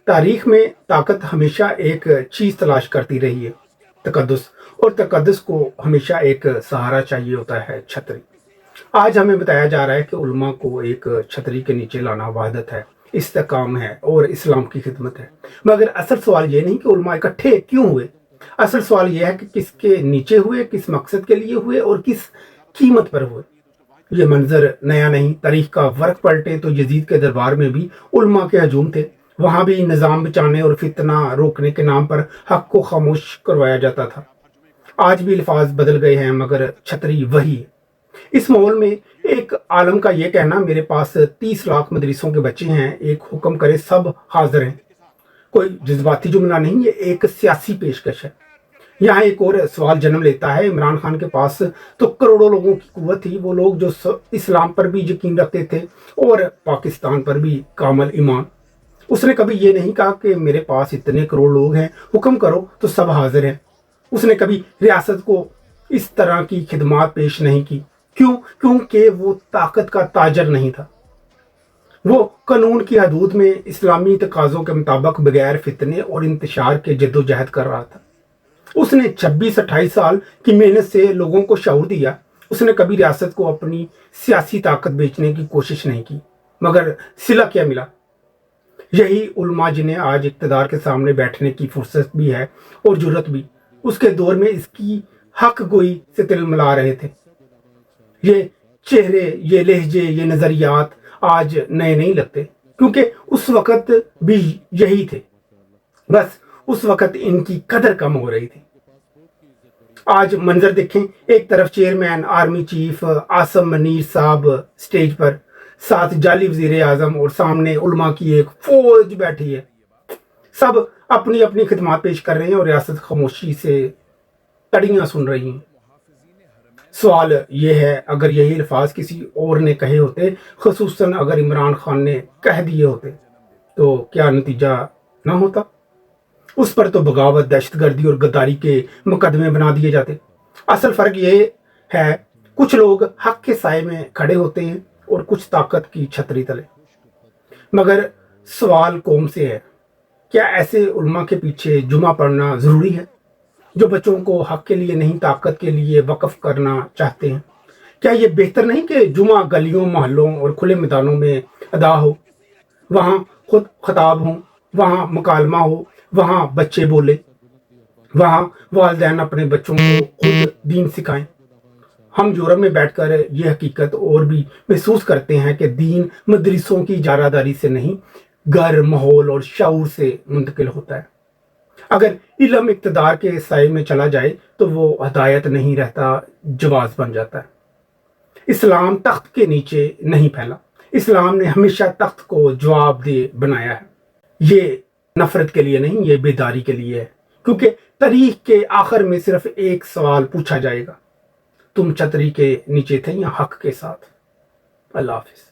तारीख में ताकत हमेशा एक चीज़ तलाश करती रही है, तकद्दुस। और तकद्दुस को हमेशा एक सहारा चाहिए होता है, छतरी। आज हमें बताया जा रहा है कि उलमा को एक छतरी के नीचे लाना वहदत है, इस्तेकाम है और इस्लाम की खिदमत है। मगर असल सवाल ये नहीं कि उलमा इकट्ठे क्यों हुए। असल सवाल यह है कि किसके नीचे हुए, किस मकसद के लिए हुए और किस कीमत पर हुए। ये मंजर नया नहीं। तारीख का वर्क पलटे तो यजीद के दरबार में भी उलमा के हजूम थे। वहाँ भी निज़ाम बचाने और फितना रोकने के नाम पर हक को खामोश करवाया जाता था। आज भी अल्फाज बदल गए हैं मगर छतरी वही है। इस माहौल में एक आलम का यह कहना, मेरे पास 30 लाख मदरसों के बच्चे हैं, एक हुक्म करे सब हाजिर हैं, कोई जज्बाती जुमला नहीं, ये एक सियासी पेशकश है। यहाँ एक और सवाल जन्म लेता है। इमरान खान के पास तो करोड़ों लोगों की कुव्वत थी, वो लोग जो इस्लाम पर भी यकीन रखते थे और पाकिस्तान पर भी कामल ईमान। उसने कभी ये नहीं कहा कि मेरे पास इतने करोड़ लोग हैं, हुक्म करो तो सब हाजिर हैं। उसने कभी रियासत को इस तरह की खिदमात पेश नहीं की। क्यों? क्योंकि वो ताकत का ताजर नहीं था। वो कानून की हदूद में इस्लामी तकाज़ों के मुताबिक बगैर फितने और इंतशार के जद्दोजहद कर रहा था। उसने 26-28 साल की मेहनत से लोगों को शऊर दिया। उसने कभी रियासत को अपनी सियासी ताकत बेचने की कोशिश नहीं की। मगर सिला क्या मिला? यही उलमा जिन्हें आज इक़्तिदार के सामने बैठने की फुर्सत भी है और जुर्रत भी, उसके दौर में इसकी हक गोई से तिलमिला रहे थे। ये चेहरे, ये लहजे, ये नज़रियात आज नए नहीं लगते, क्योंकि उस वक़्त भी यही थे। बस उस वक़्त इनकी कदर कम हो रही थी। आज मंजर देखें, एक तरफ chairman army chief Asim Munir साहब स्टेज पर, साथ जाली वज़ीर आज़म और सामने उलमा की एक फौज बैठी है। सब अपनी अपनी खिदमत पेश कर रहे हैं और रियासत खामोशी से तड़ियाँ सुन रही हैं। सवाल ये है, अगर यही अल्फाज किसी और ने कहे होते, ख़ुसूसन अगर इमरान खान ने कह दिए होते, तो क्या नतीजा ना होता? उस पर तो बगावत, दहशतगर्दी और गद्दारी के मुकदमे बना दिए जाते। असल फ़र्क ये है, कुछ लोग हक के साए में खड़े होते हैं और कुछ ताकत की छतरी तले। मगर सवाल कौम से है, क्या ऐसे उलमा के पीछे जुमा पढ़ना ज़रूरी है जो बच्चों को हक के लिए नहीं ताकत के लिए वक्फ करना चाहते हैं? क्या ये बेहतर नहीं कि जुमा गलियों, मोहल्लों और खुले मैदानों में अदा हो, वहाँ खुद खताब हों, वहाँ मुकालमा हो, वहाँ बच्चे बोले, वहाँ वालिदैन अपने बच्चों को खुद दीन सिखाएं? हम यूरोप में बैठकर ये हकीकत और भी महसूस करते हैं कि दीन मदरसों की इजारादारी से नहीं, घर, माहौल और शऊर से मुंतकिल होता है। अगर इल्म इक़्तिदार के साए में चला जाए तो वो हदायत नहीं रहता, जवाज बन जाता है। इस्लाम तख्त के नीचे नहीं फैला। इस्लाम ने हमेशा तख्त को जवाबदेह बनाया है। ये नफरत के लिए नहीं, ये बेदारी के लिए है। क्योंकि तारीख के आखिर में सिर्फ एक सवाल पूछा जाएगा, तुम छतरी के नीचे थे या हक के साथ? अल्लाह हाफिज़।